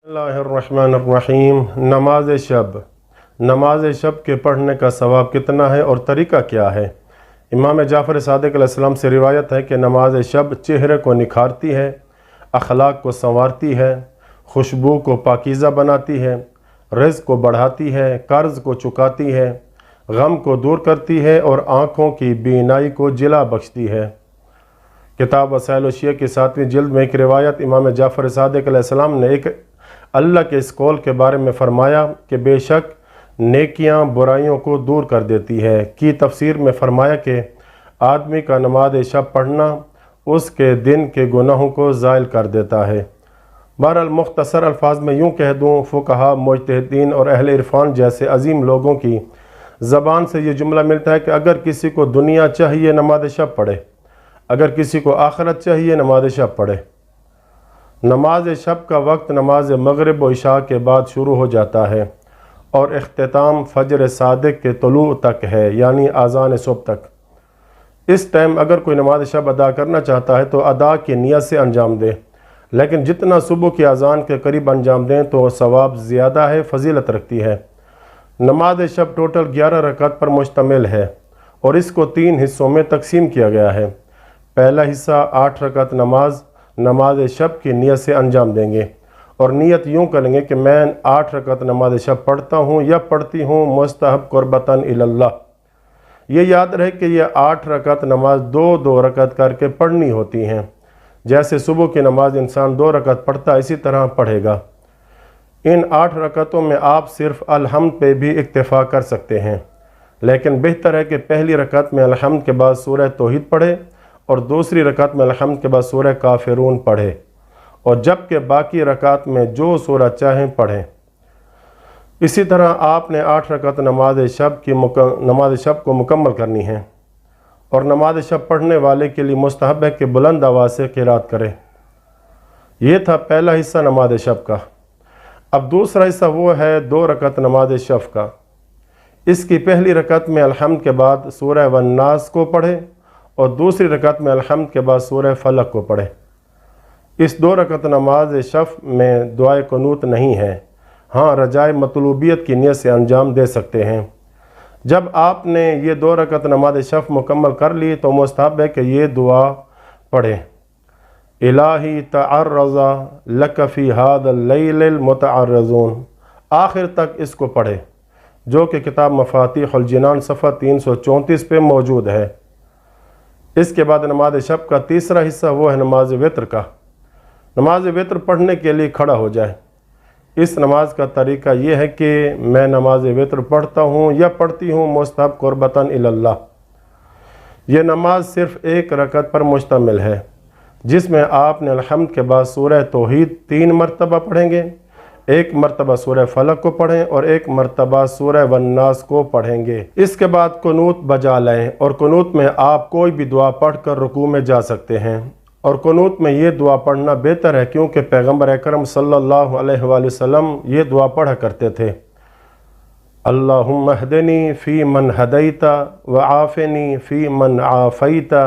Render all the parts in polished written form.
बिस्मिल्लाहिर्रहमानिर्रहीम। नमाज शब के पढ़ने का सवाब कितना है और तरीक़ा क्या है? इमाम जाफ़र सादिक़ अलैहिस्सलाम से रिवायत है कि नमाज शब चेहरे को निखारती है, अखलाक को संवारती है, खुशबू को पाकीज़ा बनाती है, रिज़्क़ को बढ़ाती है, कर्ज़ को चुकाती है, गम को दूर करती है और आँखों की बीनाई को जिला बख्शती है। किताब वसाइल शिया की 7वीं जिल्द में एक रिवायत इमाम जाफ़र सादिक़ अलैहिस्सलाम ने एक अल्लाह के इस कौल के बारे में फ़रमाया कि बेशक नेकियां बुराइयों को दूर कर देती है की तफसीर में फ़रमाया कि आदमी का नमाज शब पढ़ना उसके दिन के गुनाहों को ज़ाइल कर देता है। बहरहाल मुख्तसर अल्फाज में यूँ कह दूँ, फ़ुक़हा, मुज्तहिदीन और अहले इरफ़ान जैसे अजीम लोगों की ज़बान से ये जुमला मिलता है कि अगर किसी को दुनिया चाहिए नमाज शब पढ़े, अगर किसी को आखिरत चाहिए नमाज शब पढ़े। नमाज शब का वक्त नमाज मगरिब व इशा के बाद शुरू हो जाता है और इख्तिताम फजर सादिक के तुलू तक है, यानी आज़ान सुबह तक। इस टाइम अगर कोई नमाज शब अदा करना चाहता है तो अदा की नियत से अंजाम दे, लेकिन जितना सुबह की अज़ान के करीब अंजाम दें तो सवाब ज़्यादा है, फजीलत रखती है। नमाज शब टोटल 11 रकात पर मुश्तमिल है और इसको 3 हिस्सों में तकसीम किया गया है। पहला हिस्सा 8 रकात नमाज शब की नियत से अंजाम देंगे और नियत यूँ करेंगे कि मैं 8 रकात नमाज शब पढ़ता हूँ या पढ़ती हूँ मुस्तहब कुर्बतन इलल्लाह। ये याद रहे कि ये 8 रकात नमाज 2-2 रकात करके पढ़नी होती हैं। जैसे सुबह की नमाज इंसान 2 रकात पढ़ता है, इसी तरह पढ़ेगा। इन 8 रकातों में आप सिर्फ़ अलहम्द पे भी इक्तिफ़ा कर सकते हैं, लेकिन बेहतर है कि पहली रकात में अलहम्द के बाद सूरह तौहीद पढ़े और दूसरी रकात में अलहम्द के बाद सूरह काफिरून पढ़े और जबकि बाकी रकात में जो सूरह चाहें पढ़ें। इसी तरह आपने 8 रकात नमाज शब को मुकम्मल करनी है और नमाज शब पढ़ने वाले के लिए मुस्तहब है कि बुलंद आवाज़ से क़िराअत करे। ये था पहला हिस्सा नमाज शब का। अब दूसरा हिस्सा वो है 2 रकात नमाज शब का। इसकी पहली रकात में अलहम्द के बाद सूरह वन्नास को पढ़े और दूसरी रकात में अलहम्द के बाद सूरह फलक को पढ़े। इस 2 रकात नमाज शब में दुआए कुनूत नहीं है, हाँ रजाए मतलूबियत की नियत से अंजाम दे सकते हैं। जब आपने ये 2 रकात नमाज शब मुकम्मल कर ली तो मुस्तहब है कि ये दुआ पढ़ें, इलाही तअर्रज़ा लक फ़ी हाज़ल लैलिल मुतअर्रिज़ून। आखिर तक इसको पढ़े, जो कि किताब मफ़ातिहुल जिनान सफ़ा 334 पे मौजूद है। इसके बाद नमाज शब का तीसरा हिस्सा वो है नमाज वित्र का। नमाज वित्र पढ़ने के लिए खड़ा हो जाए। इस नमाज का तरीका ये है कि मैं नमाज वित्र पढ़ता हूँ या पढ़ती हूँ मुस्तहब कुर्बतन इलल्लाह। ये नमाज सिर्फ़ 1 रकात पर मुश्तमिल है, जिसमें आपने अलहम्द के बाद सूरह तौहीद 3 मरतबा पढ़ेंगे, 1 मरतबा सूरह फलक को पढ़ें और 1 मरतबा सूरह वन्नास को पढ़ेंगे। इसके बाद कुनूत बजा लें और कुनूत में आप कोई भी दुआ पढ़ कर रुकू में जा सकते हैं और कुनूत में ये दुआ पढ़ना बेहतर है क्योंकि पैगम्बर अकरम सल्लल्लाहु अलैहि वसल्लम ये दुआ पढ़ा करते थे। अल्लाहुम्मा हदनी फ़ी मन हदैता व आफ़िनी फ़ी मन आफ़ैता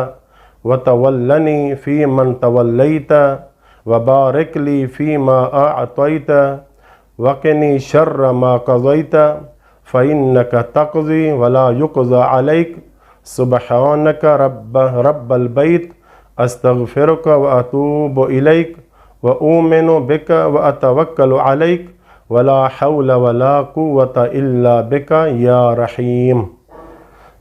व तवल्लनी फ़ी मन तवल्लैता व बारिक ली फ़ी मा अअतैता वक़िनी शर्र मा क़ज़ैता फ़इन्नक तक़ज़ी वला युक़ज़ा अलैक सुब्हानक रब्बल बैत अस्तग़फिरुक व अतूबु इलैक व उमिनु बिक व अतवक्कलु अलैक वला हौला वला कुव्वता इल्ला बिक या रहीम।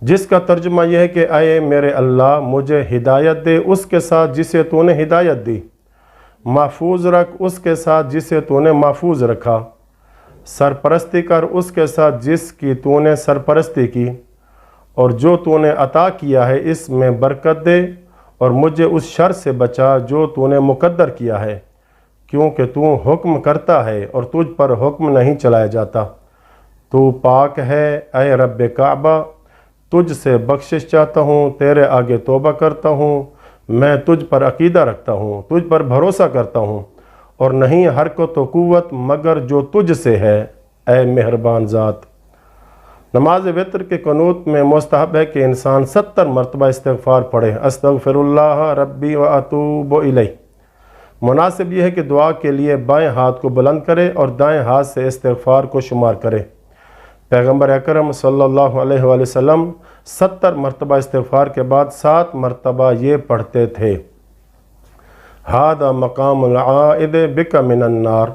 जिसका तर्जुमा यह है कि आए मेरे अल्लाह मुझे हिदायत दे उसके साथ जिसे तूने हिदायत दी, महफूज रख उसके साथ जिसे तूने महफूज रखा, सरपरस्ती कर उसके साथ जिसकी तूने सरपरस्ती की, और जो तूने अता किया है इसमें बरकत दे और मुझे उस शर से बचा जो तूने मुकद्दर किया है, क्योंकि तू हुक्म करता है और तुझ पर हुक्म नहीं चलाया जाता। तू पाक है ऐ रब्बे काबा, तुझ से बख्शिश चाहता हूँ, तेरे आगे तौबा करता हूँ, मैं तुझ पर अकीदा रखता हूँ, तुझ पर भरोसा करता हूँ और नहीं हरकत व कुव्वत मगर जो तुझ से है ऐ मेहरबान ज़ात। नमाज वित्र के कुनूत में मुस्तहब है कि इंसान 70 मरतबा इस्तिग़फ़ार पढ़े, अस्तग़फ़िरुल्लाह रब्बी व अतूबु इलैह। مناسب یہ ہے کہ دعا کے لیے بائیں ہاتھ کو بلند کرے اور دائیں ہاتھ سے استغفار کو شمار کرے۔ پیغمبر اکرم صلی اللہ علیہ وآلہ وسلم 70 مرتبہ استغفار کے بعد 7 مرتبہ یہ پڑھتے تھے، ھذا مقام العائد بک من النار،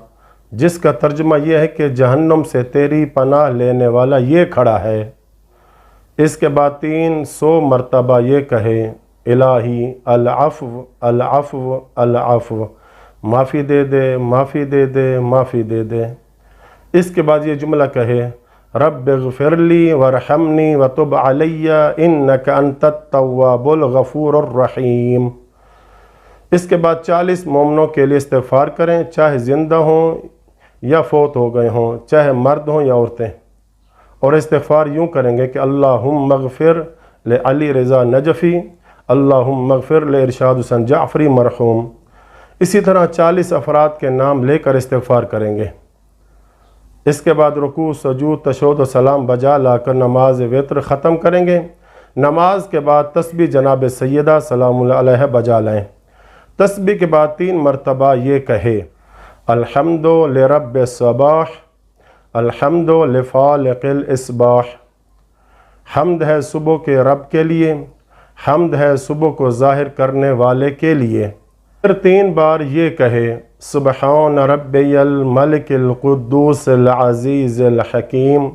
جس کا ترجمہ یہ ہے کہ جہنم سے تیری پناہ لینے والا یہ کھڑا ہے۔ اس کے بعد 300 مرتبہ یہ کہے، الہی العفو العفو العفو، معافی دے دے معافی دے دے معافی دے دے۔ اس کے بعد یہ جملہ کہے، رب اغفر لی وارحمنی وتب علی انک انت التواب الغفور الرحیم۔ اس کے بعد 40 مومنوں کے لیے استغفار کریں، چاہے زندہ ہوں یا فوت ہو گئے ہوں، چاہے مرد ہوں یا عورتیں، اور استغفار یوں کریں گے کہ اللہم اغفر لعلی رضا نجفی، اللہم اغفر لارشاد حسین جعفری مرحوم۔ اسی طرح 40 افراد کے نام لے کر استغفار کریں گے۔ اس کے بعد رکوع، سجود، تشہد و سلام بجا لا کر نماز وتر ختم کریں گے۔ نماز کے بعد تسبیح جناب سیدہ سلام اللہ علیہ بجا لائیں۔ تسبیح کے بعد 3 مرتبہ یہ کہے، الحمد لرب الصباح، الحمد لفالق الاصباح، حمد ہے صبح کے رب کے لیے، حمد ہے صبح کو ظاہر کرنے والے کے لیے۔ پھر 3 بار یہ کہے، سبحان ربی الملک القدوس العزیز الحکیم،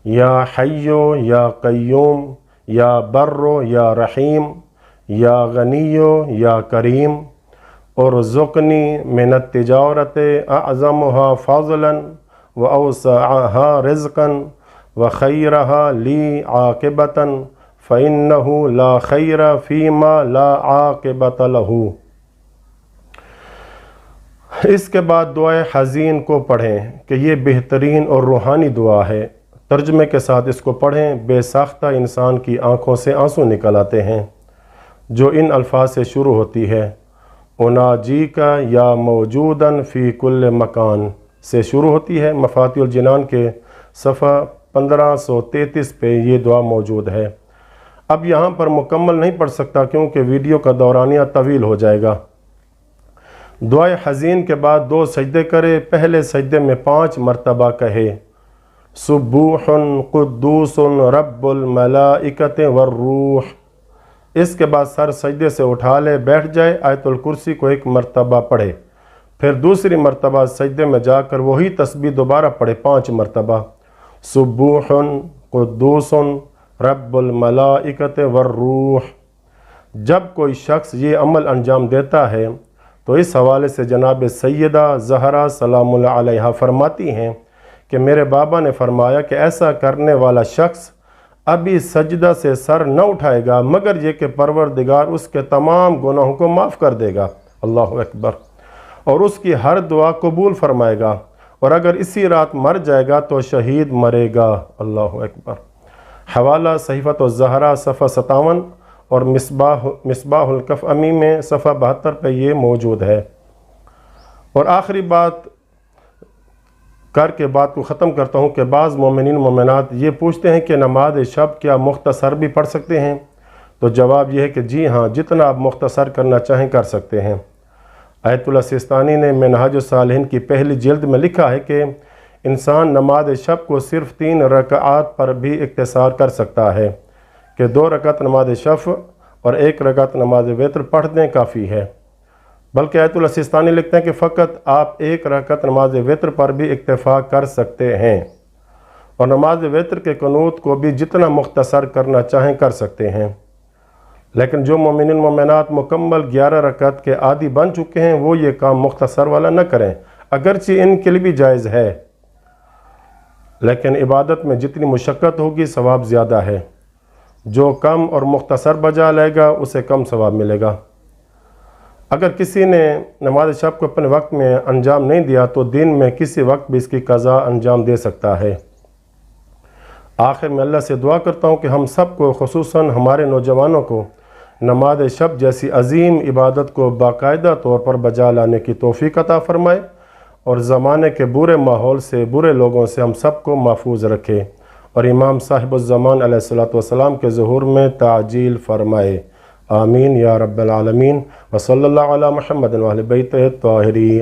یا حی یا قیوم، یا بر یا رحیم، یا غنی یا کریم، ارزقنی من التجارت اعظمها فضلا واوسعها رزقا وخیرها لی عاقبتا فإنه لا خیر فیما لا عاقبت له۔ اس کے بعد دعائے حزین کو پڑھیں کہ یہ بہترین اور روحانی دعا ہے۔ ترجمے کے ساتھ اس کو پڑھیں، بے ساختہ انسان کی آنکھوں سے آنسو نکل آتے ہیں، جو ان الفاظ سے شروع ہوتی ہے، اناجی کا یا موجوداً فی کل مکان سے شروع ہوتی ہے۔ مفاتیح الجنان کے صفحہ 1533 پہ یہ دعا موجود ہے۔ اب یہاں پر مکمل نہیں پڑھ سکتا کیونکہ ویڈیو کا دورانیہ طویل ہو جائے گا۔ دعائے حزین کے بعد 2 سجدے کرے۔ پہلے سجدے میں 5 مرتبہ کہے، سبوح قدوس رب الملائکۃ والروح۔ اس کے بعد سر سجدے سے اٹھا لے، بیٹھ جائے، آیت الکرسی کو 1 مرتبہ پڑھے، پھر دوسری مرتبہ سجدے میں جا کر وہی تسبیح دوبارہ پڑھے 5 مرتبہ، سبوح قدوس رب الملائکۃ والروح۔ جب کوئی شخص یہ عمل انجام دیتا ہے تو اس حوالے سے جناب سیدہ زہرا سلام اللہ علیہا فرماتی ہیں کہ میرے بابا نے فرمایا کہ ایسا کرنے والا شخص ابھی سجدہ سے سر نہ اٹھائے گا مگر یہ کہ پروردگار اس کے تمام گناہوں کو معاف کر دے گا، اللہ اکبر، اور اس کی ہر دعا قبول فرمائے گا، اور اگر اسی رات مر جائے گا تو شہید مرے گا، اللہ اکبر۔ حوالہ صحیفۃ الزہرا صفحہ 57 اور مصباح الکف امی میں صفحہ 72 پہ یہ موجود ہے۔ اور آخری بات کر کے بات کو ختم کرتا ہوں کہ بعض مومنین مومنات یہ پوچھتے ہیں کہ نماز شب کیا مختصر بھی پڑھ سکتے ہیں؟ تو جواب یہ ہے کہ جی ہاں، جتنا آپ مختصر کرنا چاہیں کر سکتے ہیں۔ آیت اللہ سستانی نے منہاج الصالحین کی پہلی جلد میں لکھا ہے کہ انسان نماز شب کو صرف 3 رکعات پر بھی اختصار کر سکتا ہے کہ 2 رکعت نماز شب اور 1 رکعت نماز وتر پڑھ دیں کافی ہے، بلکہ آیت اللہ سستانی لکھتے ہیں کہ فقط آپ 1 رکعت نماز وتر پر بھی اکتفا کر سکتے ہیں، اور نماز وتر کے قنوت کو بھی جتنا مختصر کرنا چاہیں کر سکتے ہیں۔ لیکن جو مومنین مومنات مکمل 11 رکعت کے عادی بن چکے ہیں وہ یہ کام مختصر والا نہ کریں، اگرچہ ان کے لیے بھی جائز ہے، لیکن عبادت میں جتنی مشقت ہوگی ثواب زیادہ ہے۔ جو کم اور مختصر بجا لے گا اسے کم ثواب ملے گا۔ اگر کسی نے نماز شب کو اپنے وقت میں انجام نہیں دیا تو دن میں کسی وقت بھی اس کی قضا انجام دے سکتا ہے۔ آخر میں اللہ سے دعا کرتا ہوں کہ ہم سب کو، خصوصاً ہمارے نوجوانوں کو، نماز شب جیسی عظیم عبادت کو باقاعدہ طور پر بجا لانے کی توفیق عطا فرمائے، اور زمانے کے برے ماحول سے، برے لوگوں سے ہم سب کو محفوظ رکھے، اور امام صاحب الزمان علیہ الصلوۃ والسلام کے ظہور میں تعجیل فرمائے۔ آمین یا رب العالمین۔ وصلی اللہ علی محمد و اہل بیتہ الطاہرین۔